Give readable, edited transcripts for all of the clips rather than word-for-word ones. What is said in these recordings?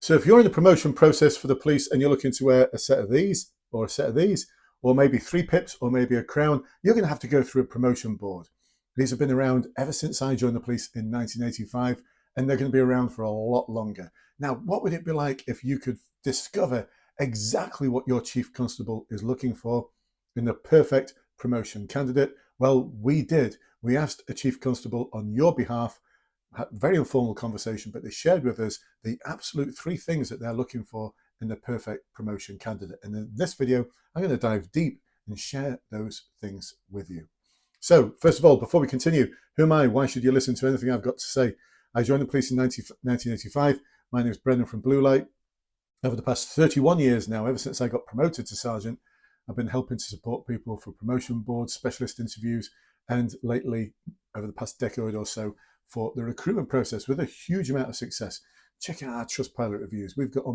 So if you're in the promotion process for the police and you're looking to wear a set of these or a set of these, or maybe 3 pips or maybe a crown, you're going to have to go through a promotion board. These have been around ever since I joined the police in 1985, and they're going to be around for a lot longer. Now, what would it be like if you could discover exactly what your chief constable is looking for in the perfect promotion candidate? Well, we did. We asked a chief constable on your behalf, had a very informal conversation, but they shared with us the absolute 3 things that they're looking for in the perfect promotion candidate. And in this video, I'm going to dive deep and share those things with you. So first of all, before we continue, who am I? Why should you listen to anything I've got to say? I joined the police in 1985. My name is Brendan from Blue Light. Over the past 31 years now, ever since I got promoted to sergeant, I've been helping to support people for promotion boards, specialist interviews, and lately, over the past decade or so, for the recruitment process with a huge amount of success. Check out our Trustpilot reviews. We've got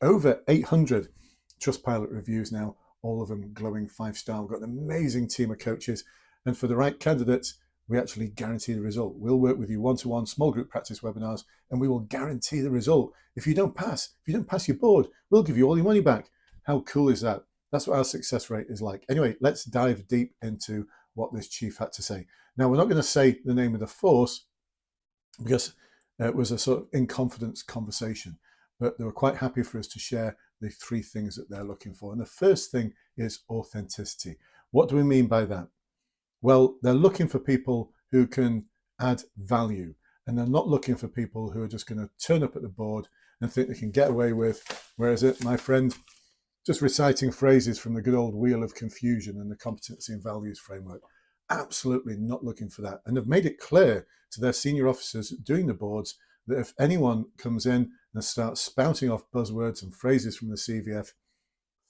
over 800 Trustpilot reviews now, all of them glowing 5-star. We've got an amazing team of coaches. And for the right candidates, we actually guarantee the result. We'll work with you one-to-one, small group practice webinars, and we will guarantee the result. If you don't pass your board, we'll give you all your money back. How cool is that? That's what our success rate is like. Anyway, let's dive deep into what this chief had to say. Now, we're not going to say the name of the force because it was a sort of in confidence conversation, but they were quite happy for us to share the 3 things that they're looking for. And the first thing is authenticity. What do we mean by that? Well, they're looking for people who can add value, and they're not looking for people who are just going to turn up at the board and think they can get away with, where is it, my friend, just reciting phrases from the good old Wheel of Confusion and the Competency and Values Framework. Absolutely not looking for that. And they've made it clear to their senior officers doing the boards that if anyone comes in and starts spouting off buzzwords and phrases from the CVF,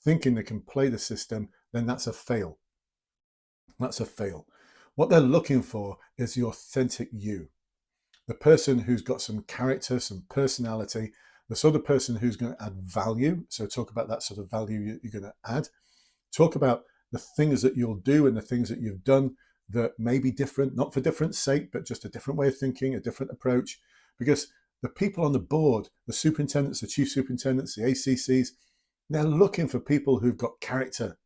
thinking they can play the system, then that's a fail. That's a fail. What they're looking for is the authentic you, the person who's got some character, some personality, the sort of person who's going to add value. So talk about that sort of value you're going to add. Talk about the things that you'll do and the things that you've done that may be different, not for difference sake, but just a different way of thinking, a different approach. Because the people on the board, the superintendents, the chief superintendents, the ACCs, they're looking for people who've got character.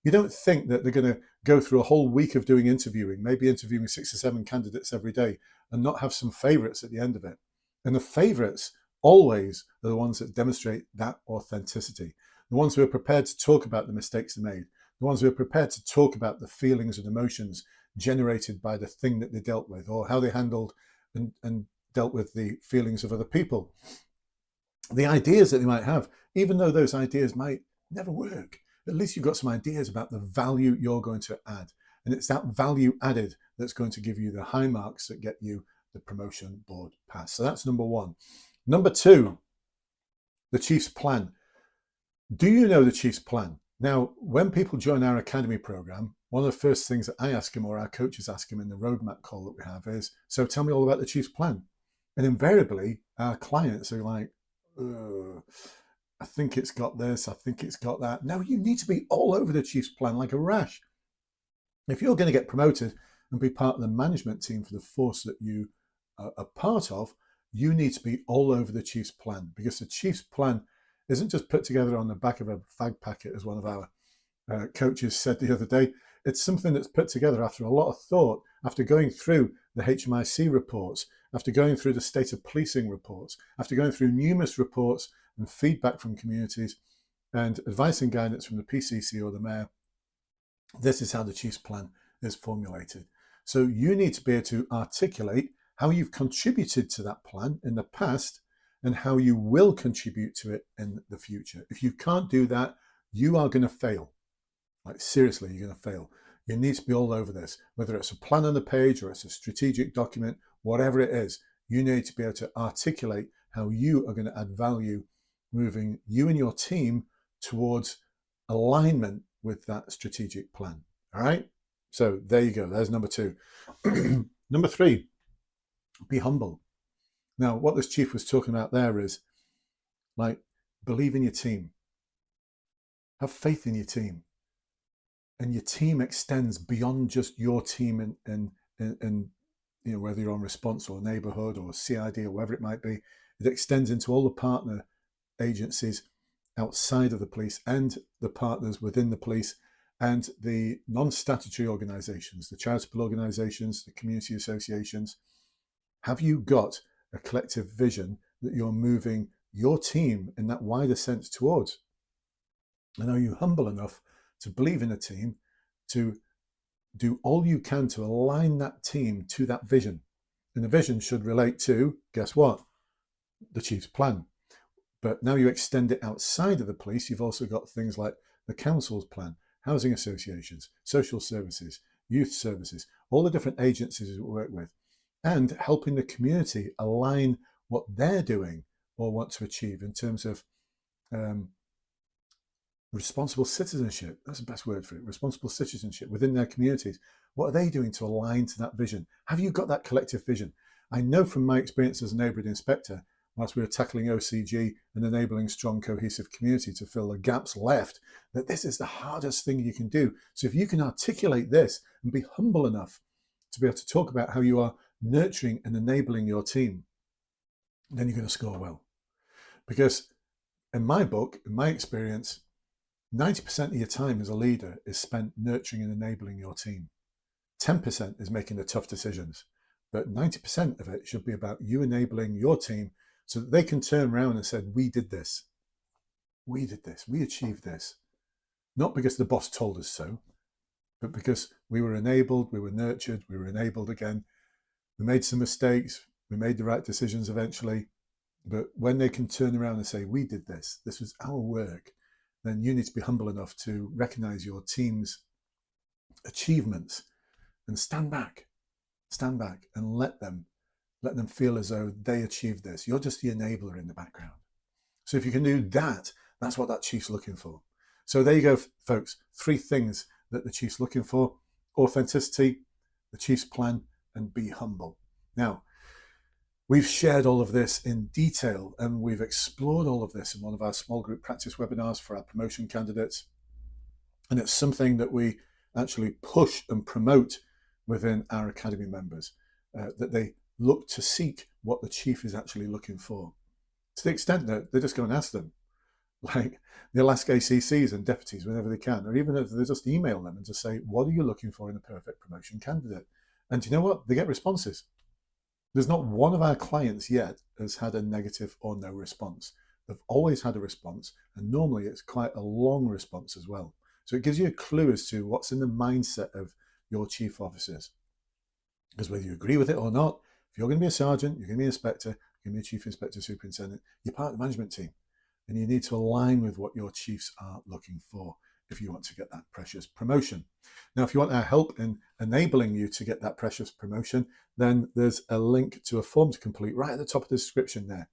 You don't think that they're going to go through a whole week of doing interviewing, maybe interviewing 6 or 7 candidates every day, and not have some favorites at the end of it. And the favorites always are the ones that demonstrate that authenticity. The ones who are prepared to talk about the mistakes they made, the ones who are prepared to talk about the feelings and emotions generated by the thing that they dealt with, or how they handled and dealt with the feelings of other people. The ideas that they might have, even though those ideas might never work, at least you've got some ideas about the value you're going to add. And it's that value added that's going to give you the high marks that get you the promotion board pass. So that's number 1. Number 2, the chief's plan. Do you know the chief's plan? Now, when people join our academy program, one of the first things that I ask them, or our coaches ask them in the roadmap call that we have, is, so tell me all about the chief's plan. And invariably, our clients are like, I think it's got this, I think it's got that. No, you need to be all over the chief's plan like a rash. If you're going to get promoted and be part of the management team for the force that you are part of, you need to be all over the chief's plan, because the chief's plan isn't just put together on the back of a fag packet, as one of our coaches said the other day. It's something that's put together after a lot of thought, after going through the HMIC reports, after going through the state of policing reports, after going through numerous reports and feedback from communities and advice and guidance from the PCC or the mayor. This is how the chief's plan is formulated. So you need to be able to articulate how you've contributed to that plan in the past and how you will contribute to it in the future. If you can't do that, you are going to fail. Like, seriously, you're going to fail. You need to be all over this, whether it's a plan on the page or it's a strategic document, whatever it is. You need to be able to articulate how you are going to add value, moving you and your team towards alignment with that strategic plan. All right. So there you go. There's number 2. Number 3, be humble. Now, what this chief was talking about there is, like, believe in your team. Have faith in your team. And your team extends beyond just your team and whether you're on response or neighborhood or CID or whatever it might be, it extends into all the partner agencies outside of the police and the partners within the police and the non-statutory organizations, the charitable organizations, the community associations. Have you got a collective vision that you're moving your team in that wider sense towards? And are you humble enough to believe in a team, to do all you can to align that team to that vision? And the vision should relate to, guess what? The chief's plan. But now you extend it outside of the police, you've also got things like the council's plan, housing associations, social services, youth services, all the different agencies we work with, and helping the community align what they're doing or want to achieve in terms of responsible citizenship. That's the best word for it. Responsible citizenship within their communities. What are they doing to align to that vision? Have you got that collective vision? I know from my experience as a neighbourhood inspector, whilst we were tackling OCG and enabling strong, cohesive community to fill the gaps left, that this is the hardest thing you can do. So if you can articulate this and be humble enough to be able to talk about how you are nurturing and enabling your team, then you're going to score well. Because in my book, in my experience, 90% of your time as a leader is spent nurturing and enabling your team. 10% is making the tough decisions. But 90% of it should be about you enabling your team so that they can turn around and say, we did this. We did this. We achieved this. Not because the boss told us so, but because we were enabled, we were nurtured, we were enabled again. We made some mistakes. We made the right decisions eventually. But when they can turn around and say, we did this, this was our work, then you need to be humble enough to recognize your team's achievements and stand back and let them feel as though they achieved this. You're just the enabler in the background. So if you can do that, that's what that chief's looking for. So there you go, folks. 3 things that the chief's looking for: authenticity, the chief's plan, and be humble. Now, we've shared all of this in detail and we've explored all of this in one of our small group practice webinars for our promotion candidates. And it's something that we actually push and promote within our academy members, that they look to seek what the chief is actually looking for, to the extent that they just go and ask them, like they'll ask ACCs and deputies whenever they can, or even if they just email them and just say, what are you looking for in a perfect promotion candidate? And do you know what? They get responses. There's not one of our clients yet has had a negative or no response. They've always had a response, and normally it's quite a long response as well. So it gives you a clue as to what's in the mindset of your chief officers. Because whether you agree with it or not, if you're going to be a sergeant, you're going to be an inspector, you're going to be a chief inspector, superintendent, you're part of the management team. And you need to align with what your chiefs are looking for if you want to get that precious promotion. Now, if you want our help in enabling you to get that precious promotion, then there's a link to a form to complete right at the top of the description there.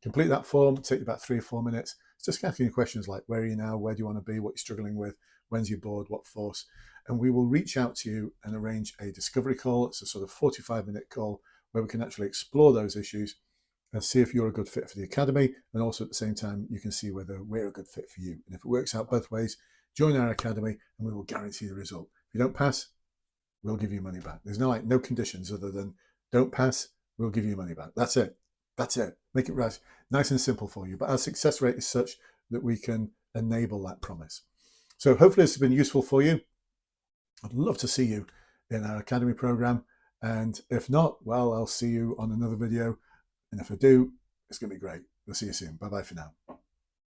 Complete that form, take about 3 or 4 minutes. It's just asking you questions like, where are you now? Where do you want to be? What you're struggling with? When's your board? What force? And we will reach out to you and arrange a discovery call. It's a sort of 45-minute call where we can actually explore those issues and see if you're a good fit for the academy. And also at the same time, you can see whether we're a good fit for you. And if it works out both ways, join our academy and we will guarantee the result. If you don't pass, we'll give you money back. There's no conditions other than don't pass, we'll give you money back. That's it. That's it. Make it right, nice and simple for you. But our success rate is such that we can enable that promise. So hopefully this has been useful for you. I'd love to see you in our academy program. And if not, well, I'll see you on another video. And if I do, it's going to be great. We'll see you soon. Bye-bye for now.